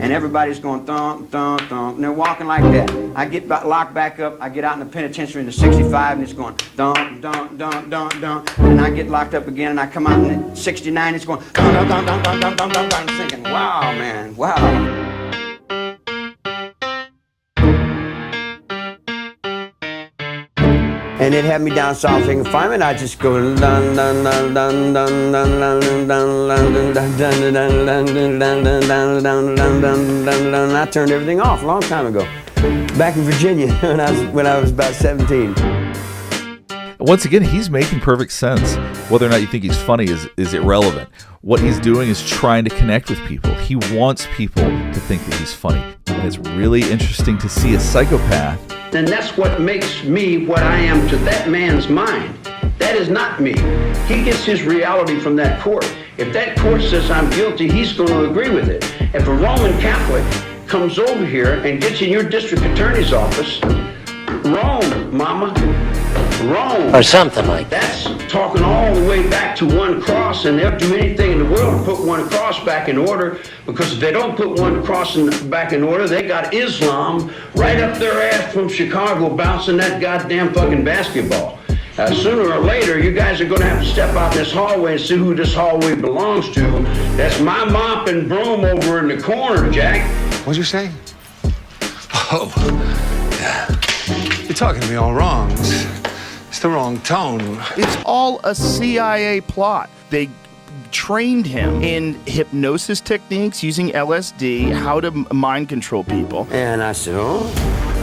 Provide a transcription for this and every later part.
and everybody's going thump, thump, thump, and they're walking like that. I get locked back up, I get out in the penitentiary in the 65, and it's going thump, thump, thump, thump, thump, and I get locked up again, and I come out in the 69, it's going thump, thump, thump, thump, thump, thump, thump, thump, I'm thinking, wow, man, wow. And it had me down south thinking, fine, and I just go dun dun dun dun dun dun dun dun dun dun dun dun dun dun. I turned everything off a long time ago, back in Virginia when I was about 17. Once again, he's making perfect sense. Whether or not you think he's funny is irrelevant. What he's doing is trying to connect with people. He wants people to think that he's funny. And it's really interesting to see a psychopath. And that's what makes me what I am to that man's mind. That is not me. He gets his reality from that court. If that court says I'm guilty, he's going to agree with it. If a Roman Catholic comes over here and gets in your district attorney's office, Rome, mama, Rome. Or something like that. That's talking all the way back to one cross, and they'll do anything in the world to put one cross back in order, because if they don't put one cross back in order, they got Islam right up their ass from Chicago bouncing that goddamn fucking basketball. Sooner or later, you guys are going to have to step out this hallway and see who this hallway belongs to. That's my mop and broom over in the corner, Jack. What'd you say? Oh, yeah. You're talking to me all wrong. It's the wrong tone. It's all a CIA plot. They trained him in hypnosis techniques, using LSD, how to mind control people. And I said, oh.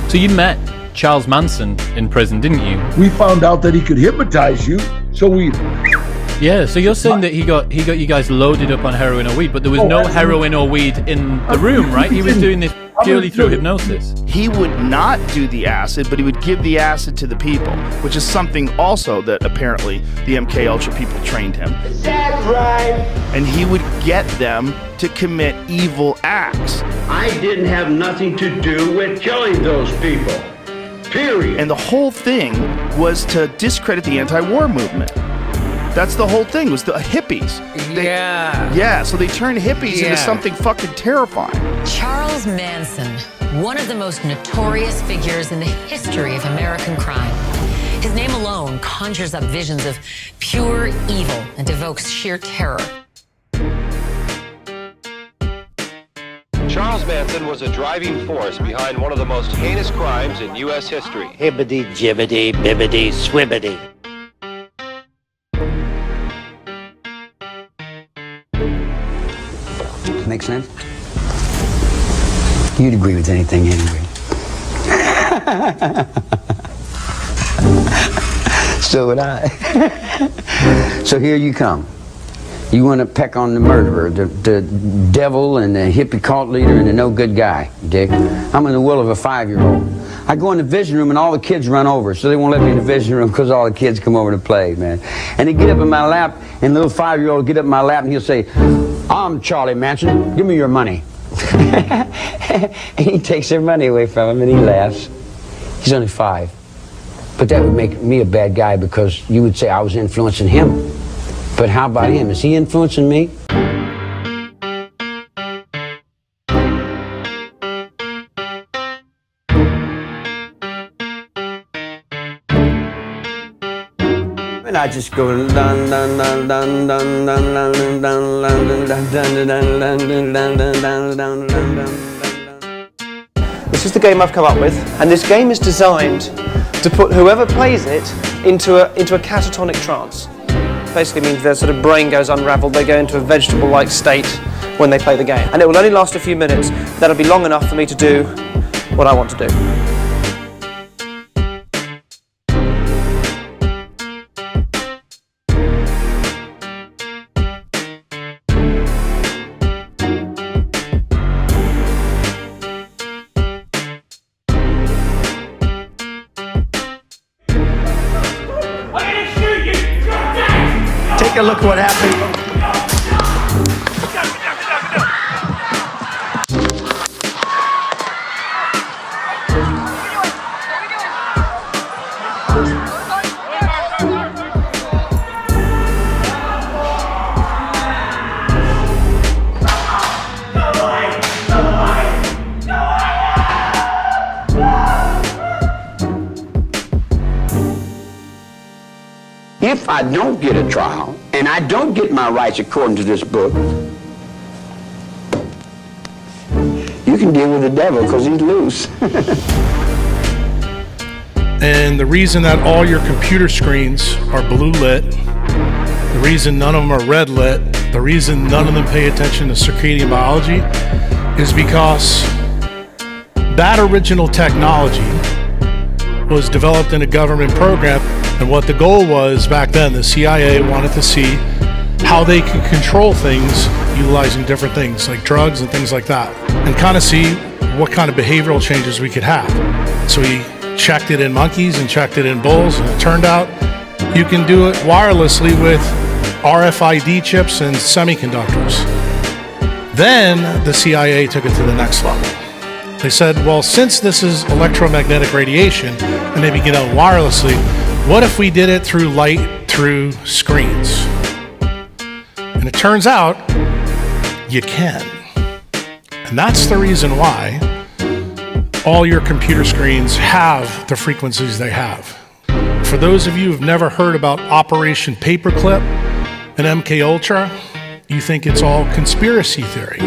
So you met Charles Manson in prison, didn't you? We found out that he could hypnotize you, so we... Yeah, so you're saying that he got you guys loaded up on heroin or weed, but there was no heroin or weed in the room, right? He was doing this purely through hypnosis. He would not do the acid, but he would give the acid to the people, which is something also that apparently the MK Ultra people trained him. Is that right? And he would get them to commit evil acts. I didn't have nothing to do with killing those people. Period. And the whole thing was to discredit the anti-war movement. That's the whole thing, was the hippies. Yeah, so they turned hippies into something fucking terrifying. Charles Manson, one of the most notorious figures in the history of American crime. His name alone conjures up visions of pure evil and evokes sheer terror. Charles Manson was a driving force behind one of the most heinous crimes in U.S. history. Hibbity, jibbity, bibbity, swibbity. Make sense? You'd agree with anything anyway. So would I. So here you come. You want to peck on the murderer, the devil and the hippie cult leader and the no good guy, Dick. I'm in the will of a 5-year-old. I go in the vision room and all the kids run over, so they won't let me in the vision room because all the kids come over to play, man. And they get up in my lap, and the little 5-year-old get up in my lap and he'll say, I'm Charlie Manson, give me your money. And he takes their money away from him and he laughs. He's only 5. But that would make me a bad guy because you would say I was influencing him. But how about him? Is he influencing me? And I just go dun dun dun dun dun dun dun dun dun dun dun. This is the game I've come up with, and this game is designed to put whoever plays it into a catatonic trance. Basically means their sort of brain goes unraveled, they go into a vegetable-like state when they play the game. And it will only last a few minutes. That'll be long enough for me to do what I want to do. Take a look at what happened. I don't get a trial, and I don't get my rights according to this book, you can deal with the devil because he's loose. And the reason that all your computer screens are blue lit, the reason none of them are red lit, the reason none of them pay attention to circadian biology is because that original technology was developed in a government program, and what the goal was back then, the CIA wanted to see how they could control things utilizing different things like drugs and things like that, and kind of see what kind of behavioral changes we could have. So he checked it in monkeys and checked it in bulls, and it turned out you can do it wirelessly with RFID chips and semiconductors. Then the CIA took it to the next level. They said, well, since this is electromagnetic radiation and they begin it wirelessly, what if we did it through light through screens? And it turns out you can. And that's the reason why all your computer screens have the frequencies they have. For those of you who've never heard about Operation Paperclip and MK Ultra, you think it's all conspiracy theory.